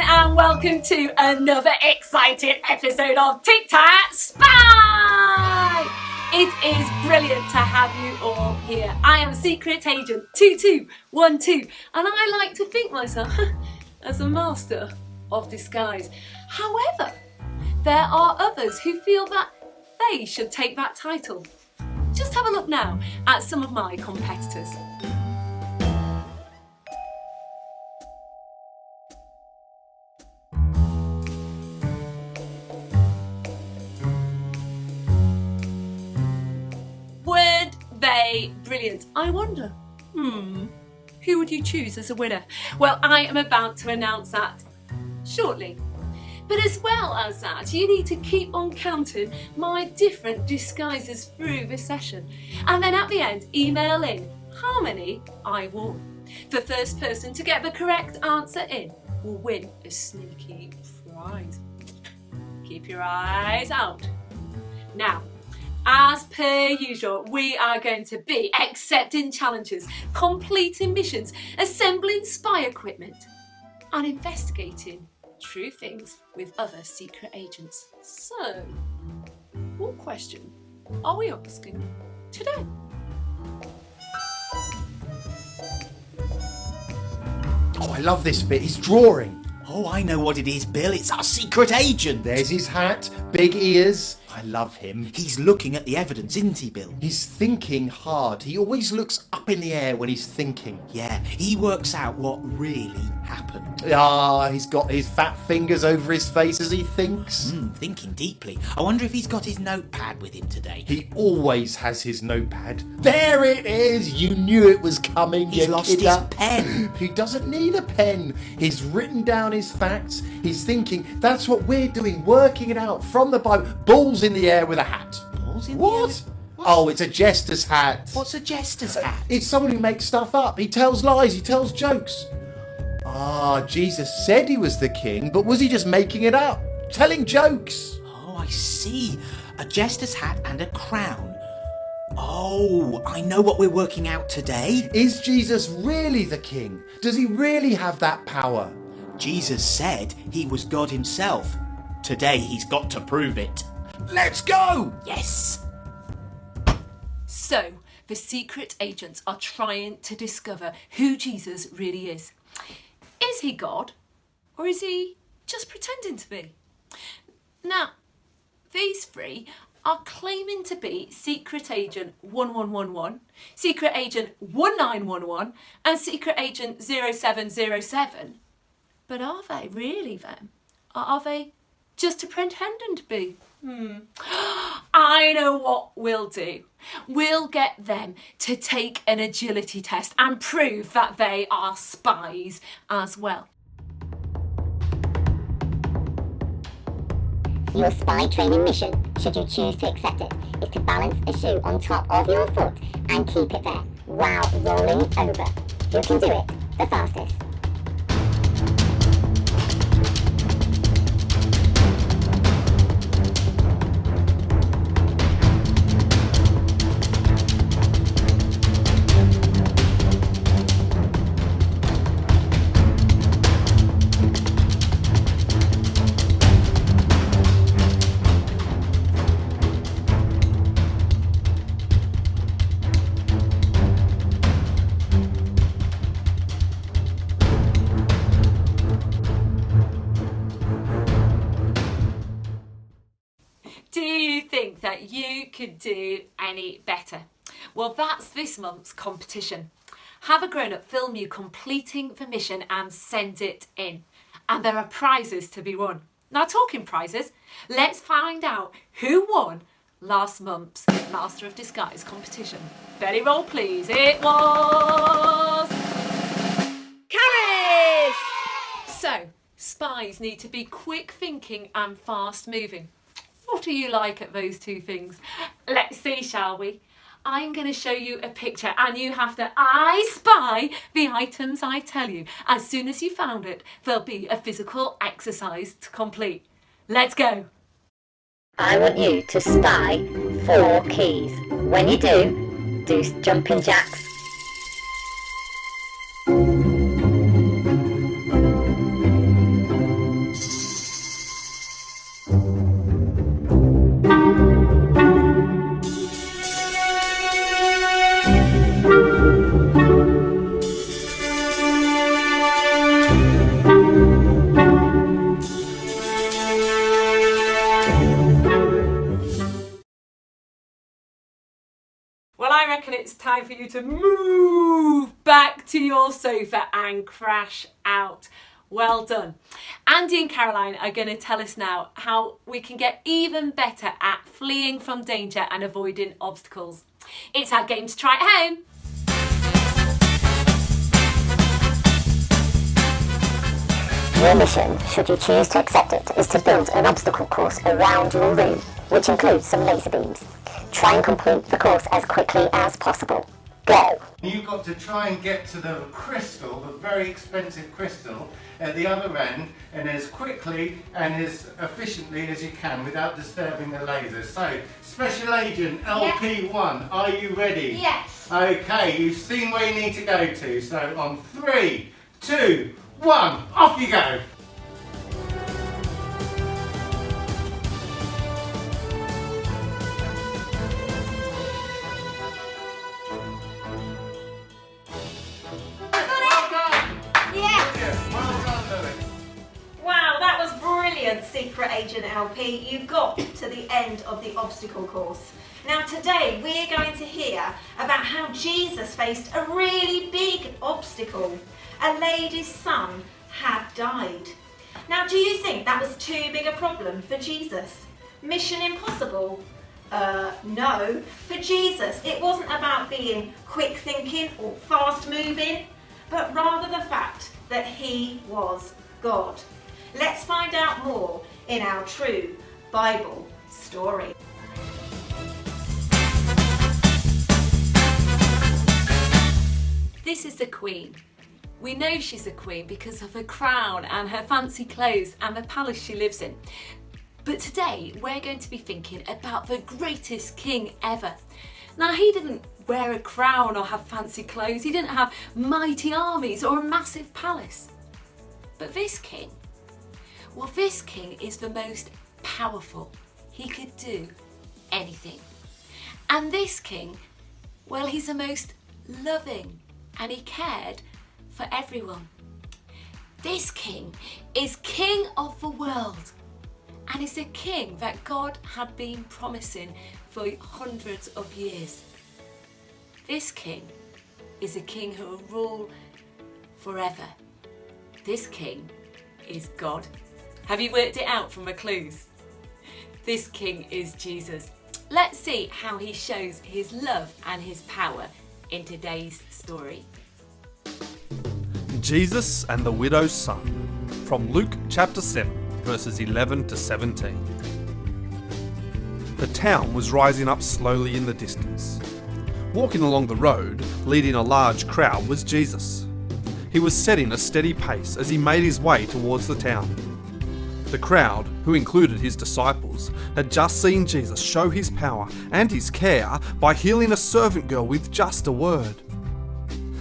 And welcome to another exciting episode of Tik-Taks Spy! It is brilliant to have you all here. I am Secret Agent 2212 and I like to think myself as a master of disguise. However, there are others who feel that they should take that title. Just have a look now at some of my competitors. Brilliant. I wonder, who would you choose as a winner? Well, I am about to announce that shortly. But as well as that, you need to keep on counting my different disguises through this session. And then at the end, email in how many I wore. The first person to get the correct answer in will win a sneaky prize. Keep your eyes out. Now, as per usual, we are going to be accepting challenges, completing missions, assembling spy equipment, and investigating true things with other secret agents. So, what question are we asking today? Oh, I love this bit. He's drawing. Oh, I know what it is, Bill. It's our secret agent. There's his hat, big ears. I love him. He's looking at the evidence, isn't he, Bill? He's thinking hard. He always looks up in the air when he's thinking. Yeah, he works out what really happened. He's got his fat fingers over his face as he thinks. Thinking deeply. I wonder if he's got his notepad with him today. He always has his notepad. There it is! You knew it was coming, He's lost his pen. He doesn't need a pen. He's written down his facts. He's thinking, that's what we're doing, working it out from the Bible. Balls in the air with a hat. Balls in What? the air? Oh, it's a jester's hat. What's a jester's hat? It's someone who makes stuff up. He tells lies. He tells jokes. Jesus said he was the king, but was he just making it up? Telling jokes. Oh, I see. A jester's hat and a crown. Oh, I know what we're working out today. Is Jesus really the king? Does he really have that power? Jesus said he was God himself. Today he's got to prove it. Let's go! Yes! So, the secret agents are trying to discover who Jesus really is. Is he God? Or is he just pretending to be? Now, these three are claiming to be Secret Agent 1111, Secret Agent 1911, and Secret Agent 0707. But are they really them? Or are they just pretending to be? I know what we'll do. We'll get them to take an agility test and prove that they are spies as well. Your spy training mission, should you choose to accept it, is to balance a shoe on top of your foot and keep it there while rolling over. Who can do it the fastest? Do you think that you could do any better? Well, that's this month's competition. Have a grown-up film you completing the mission and send it in. And there are prizes to be won. Now, talking prizes, let's find out who won last month's Master of Disguise competition. Belly roll, please. It was Gareth! So, spies need to be quick thinking and fast moving. What do you like at those two things? Let's see, shall we? I'm going to show you a picture and you have to I spy the items I tell you. As soon as you found it, there'll be a physical exercise to complete. Let's go. I want you to spy 4 keys. When you do jumping jacks. Well, I reckon it's time for you to move back to your sofa and crash out. Well done. Andy and Caroline are going to tell us now how we can get even better at fleeing from danger and avoiding obstacles. It's our game to try at home. Your mission, should you choose to accept it, is to build an obstacle course around your room, which includes some laser beams. Try and complete the course as quickly as possible. Go! You've got to try and get to the crystal, the very expensive crystal, at the other end, and as quickly and as efficiently as you can without disturbing the laser. So, Special Agent LP1, are you ready? Yes. Okay, you've seen where you need to go to. So on 3, 2, 1, off you go! Wow, that was brilliant, Secret Agent LP. You got to the end of the obstacle course. Now today we're going to hear about how Jesus faced a really big obstacle. A lady's son had died. Now do you think that was too big a problem for Jesus? Mission impossible? No. For Jesus, it wasn't about being quick thinking or fast moving, but rather the fact that he was God. Let's find out more in our true Bible story. This is the Queen. We know she's a queen because of her crown and her fancy clothes and the palace she lives in. But today we're going to be thinking about the greatest king ever. Now, he didn't wear a crown or have fancy clothes. He didn't have mighty armies or a massive palace. But this king, well, this king is the most powerful. He could do anything. And this king, well, he's the most loving and he cared for everyone. This king is king of the world and is a king that God had been promising for hundreds of years. This king is a king who will rule forever. This king is God. Have you worked it out from the clues? This king is Jesus. Let's see how he shows his love and his power in today's story. Jesus and the widow's son, from Luke chapter 7, verses 11 to 17. The town was rising up slowly in the distance. Walking along the road, leading a large crowd, was Jesus. He was setting a steady pace as he made his way towards the town. The crowd, who included his disciples, had just seen Jesus show his power and his care by healing a servant girl with just a word.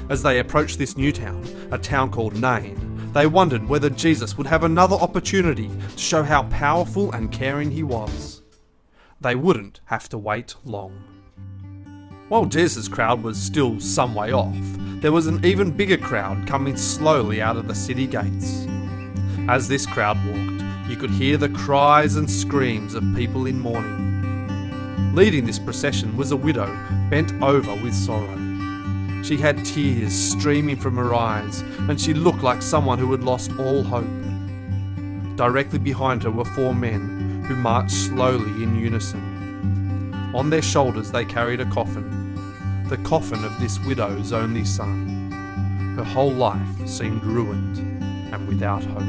As they approached this new town, a town called Nain, they wondered whether Jesus would have another opportunity to show how powerful and caring he was. They wouldn't have to wait long. While Jesus' crowd was still some way off, there was an even bigger crowd coming slowly out of the city gates. As this crowd walked, you could hear the cries and screams of people in mourning. Leading this procession was a widow bent over with sorrow. She had tears streaming from her eyes, and she looked like someone who had lost all hope. Directly behind her were 4 men who marched slowly in unison. On their shoulders they carried a coffin, the coffin of this widow's only son. Her whole life seemed ruined and without hope.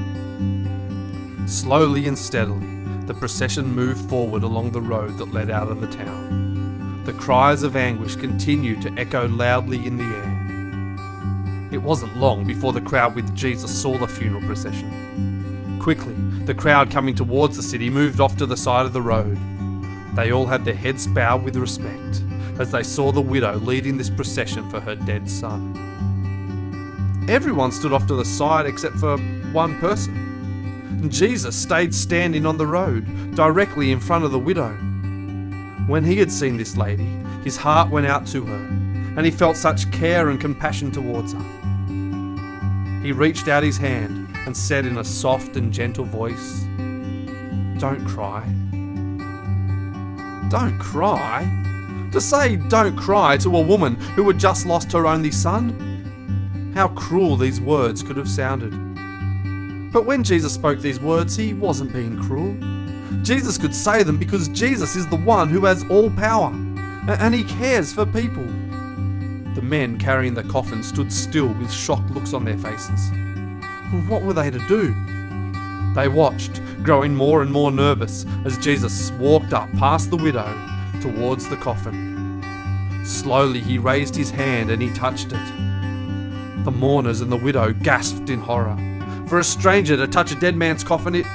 Slowly and steadily, the procession moved forward along the road that led out of the town. The cries of anguish continued to echo loudly in the air. It wasn't long before the crowd with Jesus saw the funeral procession. Quickly, the crowd coming towards the city moved off to the side of the road. They all had their heads bowed with respect. as they saw the widow leading this procession for her dead son. Everyone stood off to the side except for one person. Jesus stayed standing on the road, directly in front of the widow. When he had seen this lady, his heart went out to her, and he felt such care and compassion towards her. He reached out his hand and said in a soft and gentle voice, "Don't cry." Don't cry? To say don't cry to a woman who had just lost her only son? How cruel these words could have sounded. But when Jesus spoke these words, he wasn't being cruel. Jesus could say them because Jesus is the one who has all power, and he cares for people. The men carrying the coffin stood still with shocked looks on their faces. What were they to do? They watched, growing more and more nervous, as Jesus walked up past the widow towards the coffin. Slowly he raised his hand and he touched it. The mourners and the widow gasped in horror. For a stranger to touch a dead man's coffin, it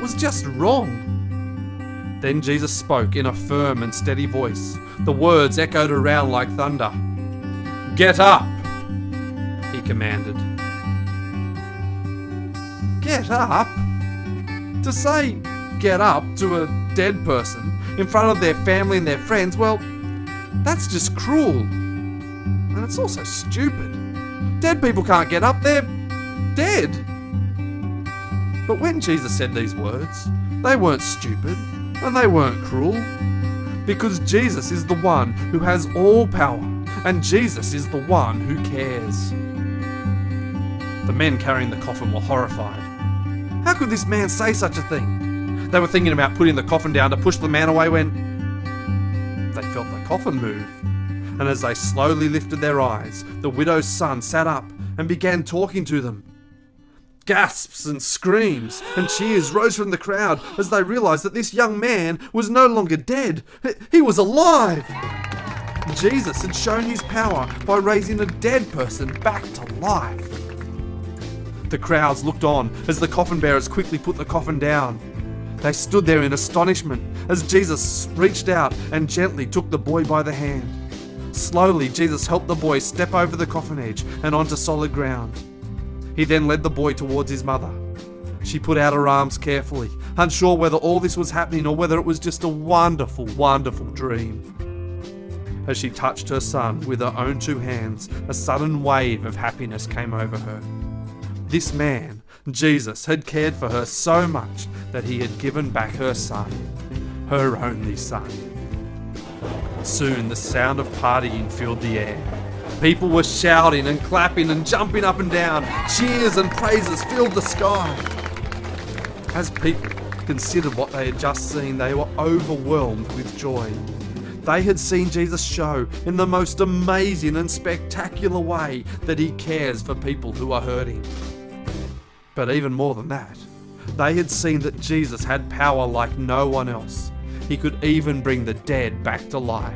was just wrong. Then Jesus spoke in a firm and steady voice. The words echoed around like thunder. "Get up," he commanded. Get up? To say get up to a dead person in front of their family and their friends, well, that's just cruel. And it's also stupid. Dead people can't get up, they're dead. But when Jesus said these words, they weren't stupid and they weren't cruel. Because Jesus is the one who has all power, and Jesus is the one who cares. The men carrying the coffin were horrified. How could this man say such a thing? They were thinking about putting the coffin down to push the man away when they felt the coffin move. And as they slowly lifted their eyes, the widow's son sat up and began talking to them. Gasps and screams and cheers rose from the crowd as they realised that this young man was no longer dead. He was alive! Jesus had shown his power by raising a dead person back to life. The crowds looked on as the coffin bearers quickly put the coffin down. They stood there in astonishment as Jesus reached out and gently took the boy by the hand. Slowly, Jesus helped the boy step over the coffin edge and onto solid ground. He then led the boy towards his mother. She put out her arms carefully, unsure whether all this was happening or whether it was just a wonderful, wonderful dream. As she touched her son with her own two hands, a sudden wave of happiness came over her. This man, Jesus, had cared for her so much that he had given back her son, her only son. Soon the sound of partying filled the air. People were shouting and clapping and jumping up and down. Cheers and praises filled the sky. As people considered what they had just seen, they were overwhelmed with joy. They had seen Jesus show in the most amazing and spectacular way that he cares for people who are hurting. But even more than that, they had seen that Jesus had power like no one else. He could even bring the dead back to life.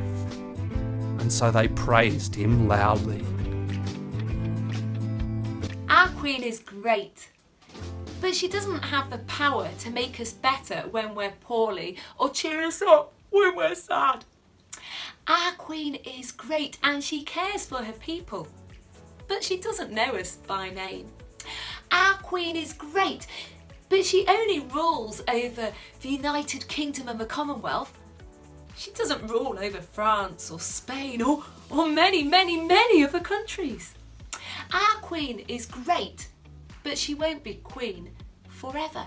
And so they praised him loudly. Our Queen is great, but she doesn't have the power to make us better when we're poorly or cheer us up when we're sad. Our Queen is great and she cares for her people, but she doesn't know us by name. Our Queen is great, but she only rules over the United Kingdom and the Commonwealth. She doesn't rule over France or Spain or many, many, many other countries. Our Queen is great, but she won't be Queen forever.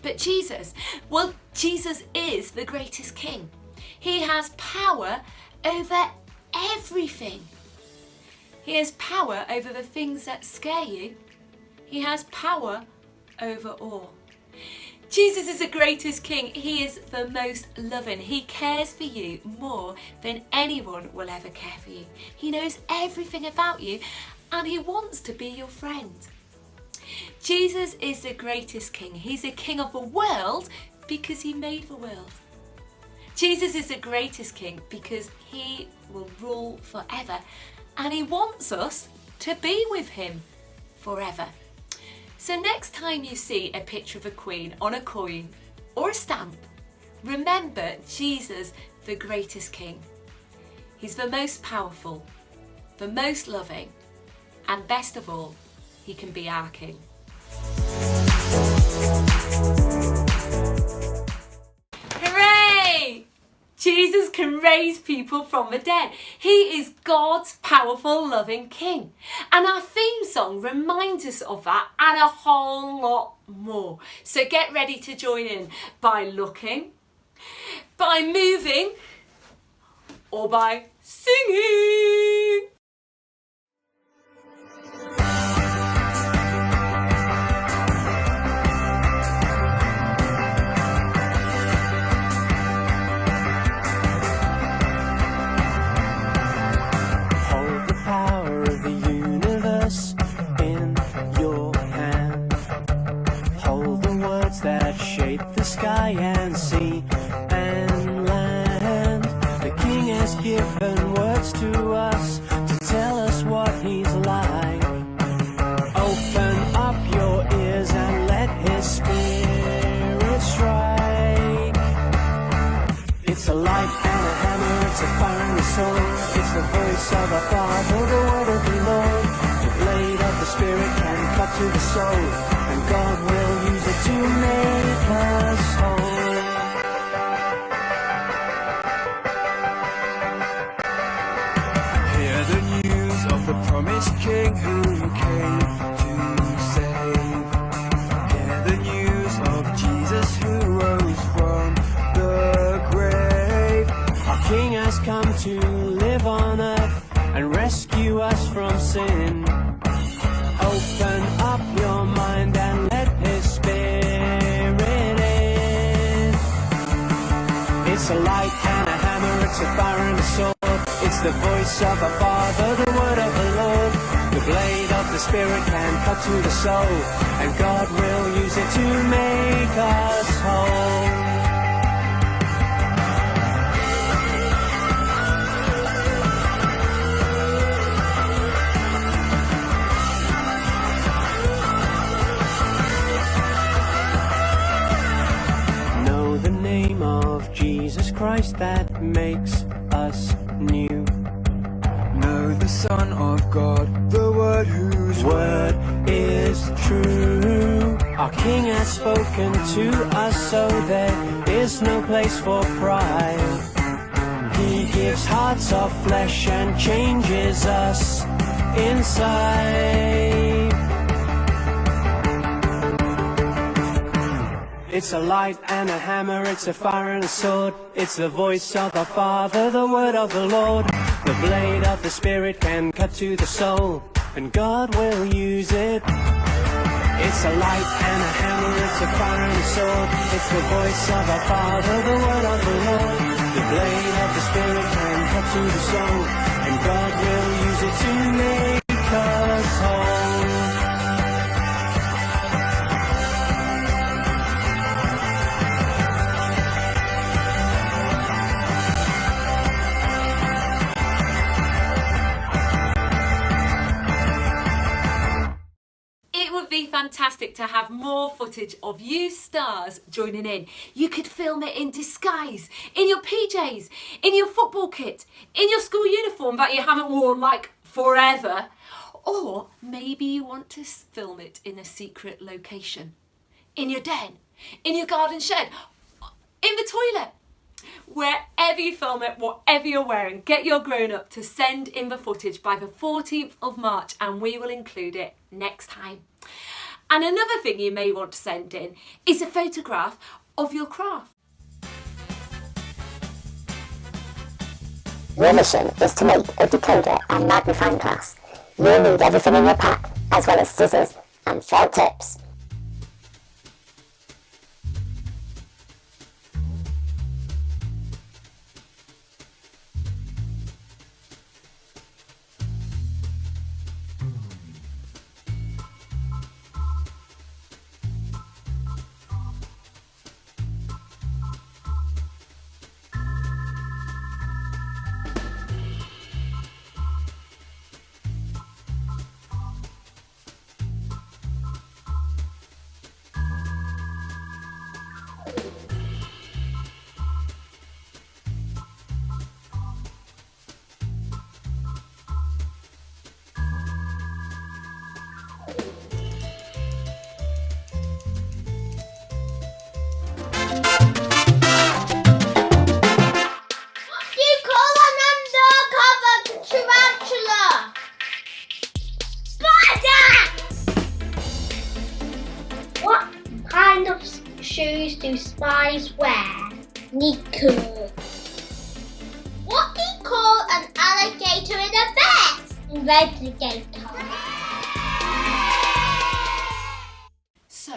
But Jesus, well, Jesus is the greatest King. He has power over everything. He has power over the things that scare you. He has power over all. Jesus is the greatest King. He is the most loving. He cares for you more than anyone will ever care for you. He knows everything about you and he wants to be your friend. Jesus is the greatest King. He's the King of the world because he made the world. Jesus is the greatest King because he will rule forever and he wants us to be with him forever. So next time you see a picture of a queen on a coin or a stamp, remember Jesus, the greatest King. He's the most powerful, the most loving, and best of all, he can be our King. Hooray! Jesus can raise people from the dead. He is God's powerful, loving King. And our theme song reminds us of that and a whole lot more. So get ready to join in by looking, by moving, or by singing. That shape the sky and sea and land. The King has given words to us to tell us what he's like. Open up your ears and let his spirit strike. It's a light and a hammer, it's a fire and a sword. It's the voice of our Father, the word of the Lord. The blade of the Spirit can cut to the soul, and God will use it to make us whole. Hear the news of the promised King who came to save. Hear the news of Jesus who rose from the grave. Our King has come to live on earth and rescue us from sin. Open up your mind and let his spirit in. It's a light and a hammer, it's a fire and a sword. It's the voice of our Father, the word of the Lord. The blade of the Spirit can cut to the soul, and God will use it to make us whole. Jesus Christ that makes us new. Know the Son of God, the Word whose word is true. Our King has spoken to us, so there is no place for pride. He gives hearts of flesh and changes us inside. It's a light and a hammer, it's a fire and a sword. It's the voice of the Father, the word of the Lord. The blade of the Spirit can cut to the soul, and God will use it. It's a light and a hammer, it's a fire and a sword. It's the voice of our Father, the word of the Lord. The blade of the Spirit can cut to the soul, and God will use it to make us whole. Be fantastic to have more footage of you stars joining in. You could film it in disguise, in your PJs, in your football kit, in your school uniform that you haven't worn like forever, or maybe you want to film it in a secret location, in your den, in your garden shed, in the toilet. Wherever you film it, whatever you're wearing, get your grown-up to send in the footage by the 14th of March and we will include it next time. And another thing you may want to send in is a photograph of your craft. Your mission is to make a decoder and magnifying glass. You'll need everything in your pack, as well as scissors and felt tips. do spies wear? Niku. What do you call an alligator in a vest? Investigator. So,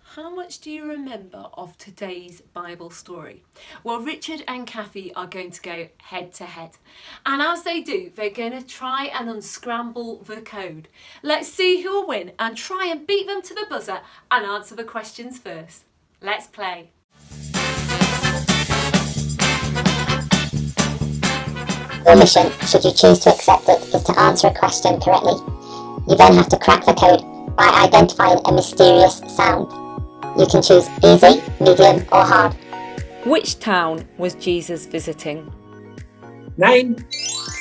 how much do you remember of today's Bible story? Well, Richard and Kathy are going to go head to head. And as they do, they're going to try and unscramble the code. Let's see who will win and try and beat them to the buzzer and answer the questions first. Let's play. Your mission, should you choose to accept it, is to answer a question correctly. You then have to crack the code by identifying a mysterious sound. You can choose easy, medium or hard. Which town was Jesus visiting? Name.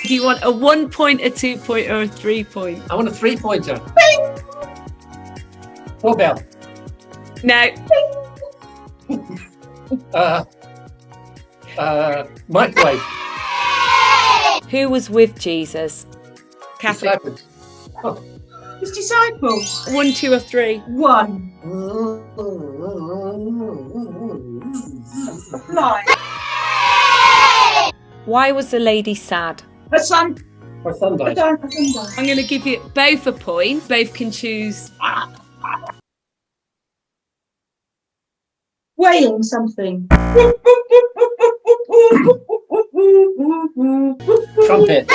Do you want a 1 point, a 2 point or a 3 point? I want a 3-pointer. Doorbell. No. Microwave. Who was with Jesus? Kathy. Disciples. Oh. His disciples. 1, 2 or 3? 1. Fly. Why was the lady sad? Her son. My son died. Her son died. I'm going to give you both a point. Both can choose. Wailing something. Trumpet.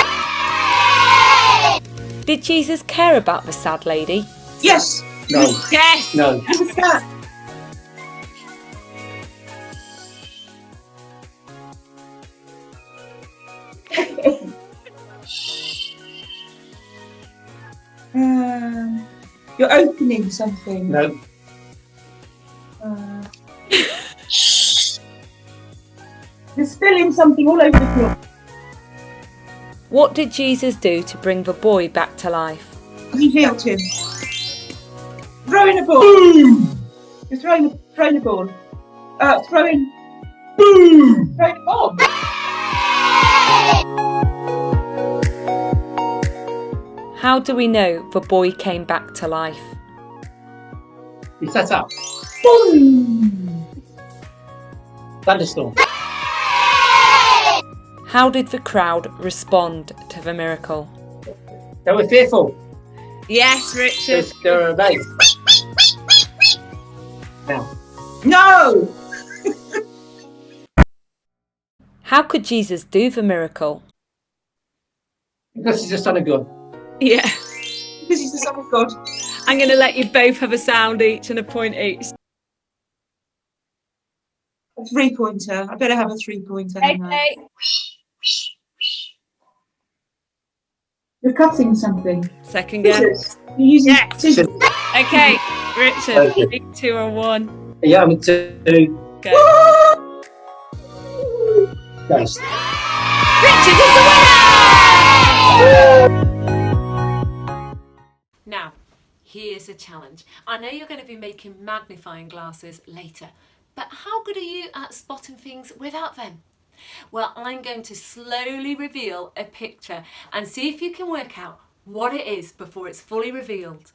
Did Jesus care about the sad lady? Yes. No. Yes. No. Who was that? You're opening something. No. You're spilling something all over the floor. What did Jesus do to bring the boy back to life? He healed him. Throwing a ball. Boom. You're throwing a ball. Throwing. Boom. Throwing a ball. How do we know the boy came back to life? He set up. Boom. Thunderstorm. How did the crowd respond to the miracle? They were fearful. Yes, Richard. They were amazed. Now. No. How could Jesus do the miracle? Because he's the Son of God. Yeah. Because he's the Son of God. I'm going to let you both have a sound each and a point each. A 3-pointer. I better have a 3-pointer. Okay. You're cutting something. Second go. You're using scissors. Okay, Richard. Okay. 3, 2 or 1. Yeah, I'm 2. Go. Ghost. Richard is the winner! Now, here's a challenge. I know you're going to be making magnifying glasses later, but how good are you at spotting things without them? Well, I'm going to slowly reveal a picture and see if you can work out what it is before it's fully revealed.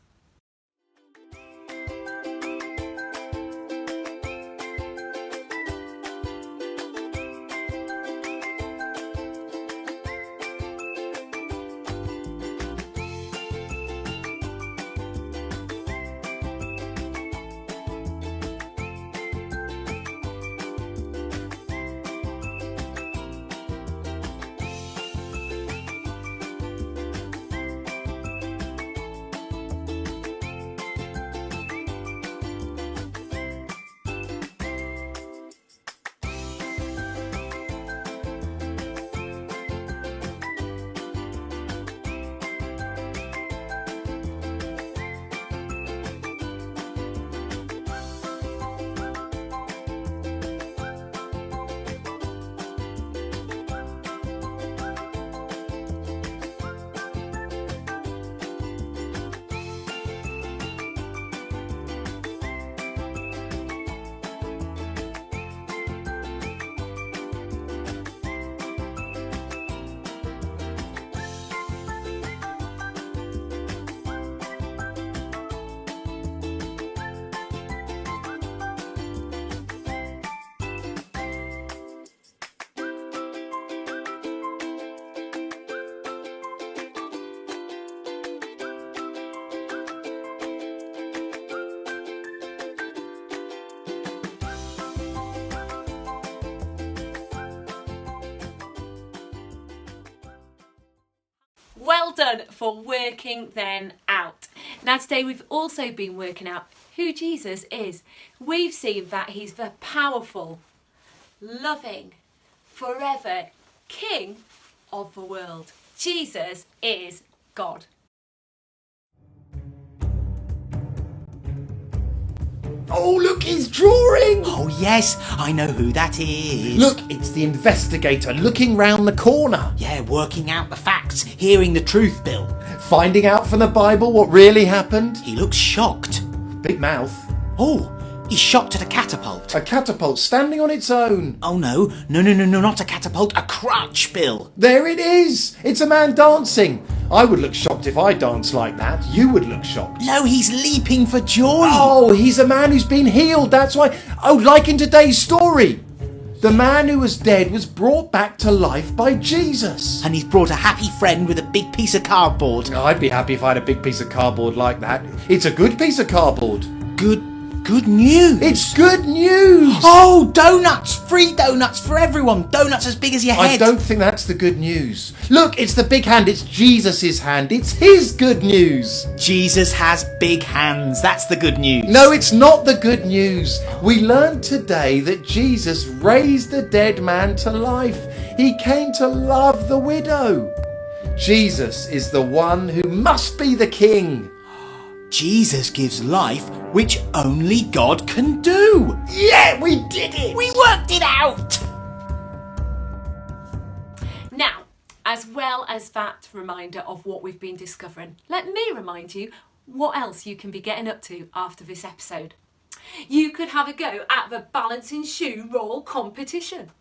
Well done for working them out. Now today we've also been working out who Jesus is. We've seen that he's the powerful, loving, forever King of the world. Jesus is God. Oh, look, he's drawing! Oh yes, I know who that is. Look, it's the investigator looking round the corner. Yeah, working out the facts, hearing the truth, Bill. Finding out from the Bible what really happened. He looks shocked. Big mouth. Oh, he's shocked at a catapult. A catapult standing on its own. Oh no, not a catapult, a crutch, Bill. There it is! It's a man dancing. I would look shocked if I danced like that. You would look shocked. No, he's leaping for joy. Oh, he's a man who's been healed, that's why. Oh, like in today's story. The man who was dead was brought back to life by Jesus. And he's brought a happy friend with a big piece of cardboard. I'd be happy if I had a big piece of cardboard like that. It's a good piece of cardboard. Good news. It's good news. Oh, donuts. Free donuts for everyone. Donuts as big as your head. I don't think that's the good news. Look, it's the big hand. It's Jesus' hand. It's his good news. Jesus has big hands. That's the good news. No, it's not the good news. We learned today that Jesus raised the dead man to life. He came to love the widow. Jesus is the one who must be the king. Jesus gives life, which only God can do. Yeah, we did it. We worked it out. Now, as well as that reminder of what we've been discovering, let me remind you what else you can be getting up to after this episode. You could have a go at the balancing shoe roll competition.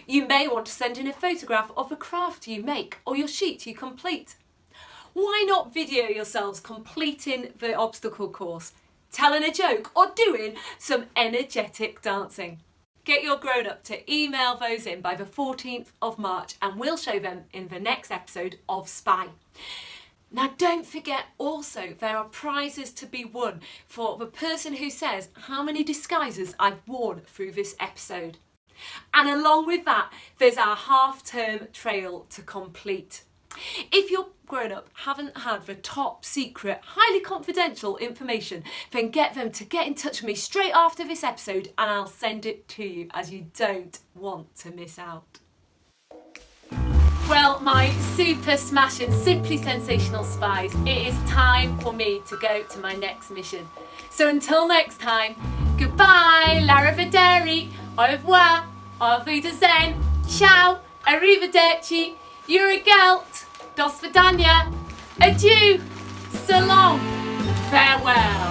You may want to send in a photograph of the craft you make or your sheet you complete. Why not video yourselves completing the obstacle course, telling a joke or doing some energetic dancing? Get your grown-up to email those in by the 14th of March and we'll show them in the next episode of Spy. Now don't forget also there are prizes to be won for the person who says how many disguises I've worn through this episode. And along with that, there's our half-term trail to complete. If your grown-up haven't had the top secret, highly confidential information, then get them to get in touch with me straight after this episode and I'll send it to you, as you don't want to miss out. Well, my super smashing, simply sensational spies, it is time for me to go to my next mission. So until next time, goodbye, l'arrivederci, au revoir, auf Wiedersehen, ciao, arrivederci, Urigelt, dos vidania, adieu, so long, farewell.